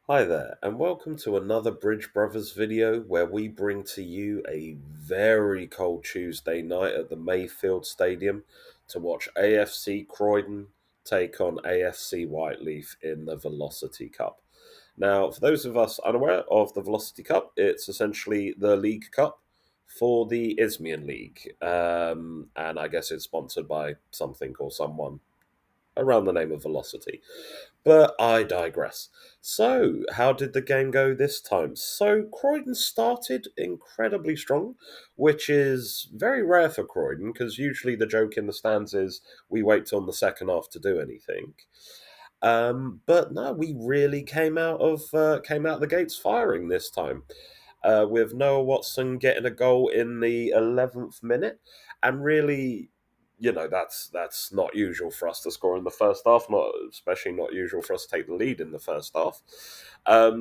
Hi there, and welcome to another Bridge Brothers video where we bring to you a very cold Tuesday night at the Mayfield Stadium to watch AFC Croydon take on AFC Whyteleafe in the Velocity Cup. Now, for those of us unaware of the Velocity Cup, it's essentially the League Cup for the Isthmian League, and I guess it's sponsored by something or someone around the name of Velocity. But I digress. So, how did the game go this time? So, Croydon started incredibly strong, which is very rare for Croydon because usually the joke in the stands is we wait till the second half to do anything. But no, we really came out the gates firing this time, with Noah Watson getting a goal in the 11th minute, and really, that's not usual for us to score in the first half, not especially not usual for us to take the lead in the first half.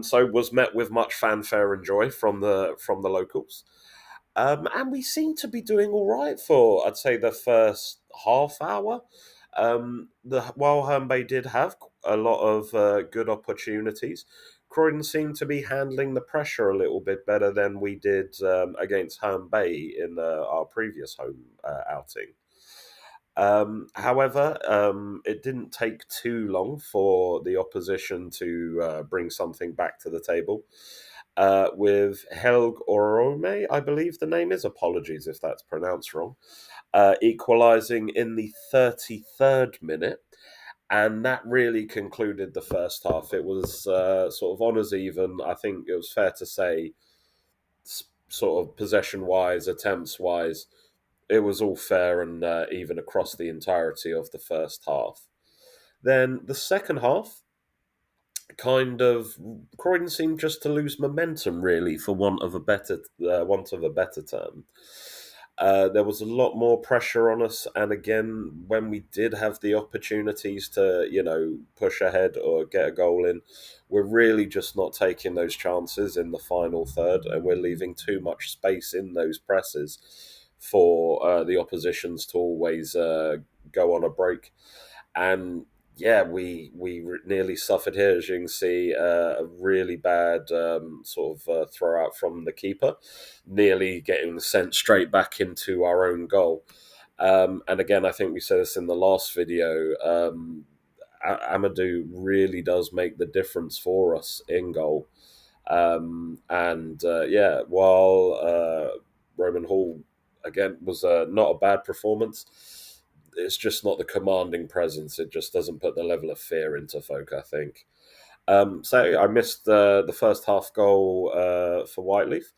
So was met with much fanfare and joy from the locals. And we seem to be doing all right for, I'd say, the first half hour. While Herne did have a lot of good opportunities, Croydon seemed to be handling the pressure a little bit better than we did against Herne Bay in our previous home outing. However, it didn't take too long for the opposition to bring something back to the table. With Helg Orome, I believe the name is. Apologies if that's pronounced wrong. Equalising in the 33rd minute. And that really concluded the first half. It was sort of honours even. I think it was fair to say, sort of possession wise, attempts wise, it was all fair and even across the entirety of the first half. Then the second half, kind of, Croydon seemed just to lose momentum, really, for want of a better term. There was a lot more pressure on us, and again, when we did have the opportunities to, push ahead or get a goal in, we're really just not taking those chances in the final third, and we're leaving too much space in those presses for the oppositions to always go on a break. And yeah, we nearly suffered here, as you can see, a really bad sort of throw out from the keeper, nearly getting sent straight back into our own goal. And again, I think we said this in the last video. Amadou really does make the difference for us in goal. And yeah, while Roman Hall again was not a bad performance, it's just not the commanding presence. It just doesn't put the level of fear into folk, I think. So I missed the first half goal for Whyteleafe.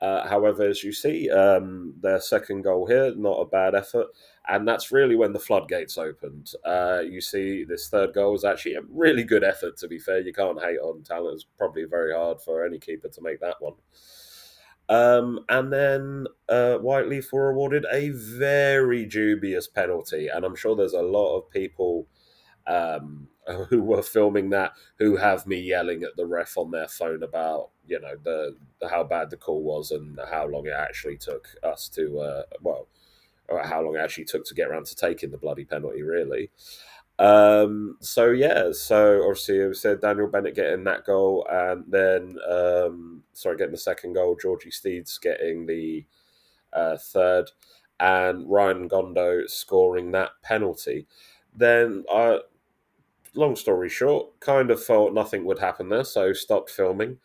However, as you see, their second goal here, not a bad effort. And that's really when the floodgates opened. You see, this third goal was actually a really good effort, to be fair. You can't hate on talent. It's probably very hard for any keeper to make that one. And then Whyteleafe were awarded a very dubious penalty. And I'm sure there's a lot of people who were filming that who have me yelling at the ref on their phone about the how bad the call was and how long it actually took us to or how long it actually took to get around to taking the bloody penalty, really. So yeah, so obviously it said Daniel Bennett getting that goal, and then getting the second goal, Georgie Steeds getting the third, and Ryan Gondo scoring that penalty. Then long story short, kind of thought nothing would happen there, so stopped filming.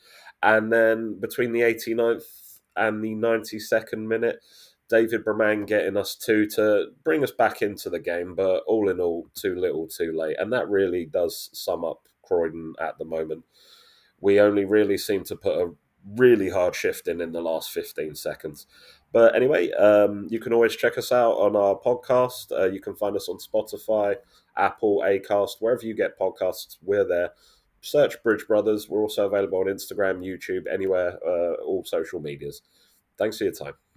And then between the 89th and the 92nd minute, David Bremang getting us two to bring us back into the game, but all in all, too little, too late. And that really does sum up Croydon at the moment. We only really seem to put a really hard shift in the last 15 seconds. But anyway, you can always check us out on our podcast. You can find us on Spotify, Apple, Acast, wherever you get podcasts, we're there. Search Bridge Brothers. We're also available on Instagram, YouTube, anywhere, all social medias. Thanks for your time.